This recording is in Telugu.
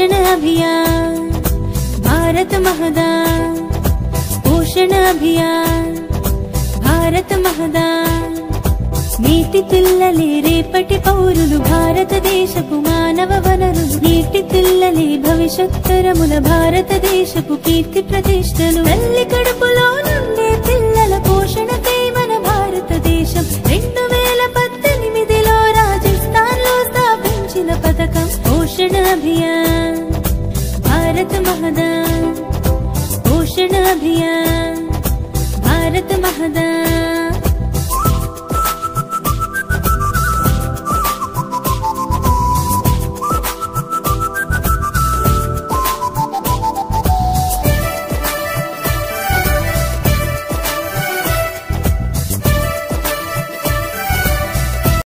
पोषण अभियान भारत महदान पोषण अभियान भारत महदान నీటి పిల్లలే రేపటి పౌరులు భారతదేశపు మానవ వనరులు నీటి పిల్లలే భవిష్యత్తరముల భారతదేశపు కీర్తి ప్రతిష్టలు తల్లి కడుపులో నుండే పిల్లల పోషణకై మన భారతదేశం 2018లో రాజస్థాన్లో స్థాపించిన పథకం పోషణ అభియాన్ భారత మహదాన్ పోషణ అభియాన్ భారత మహదాన్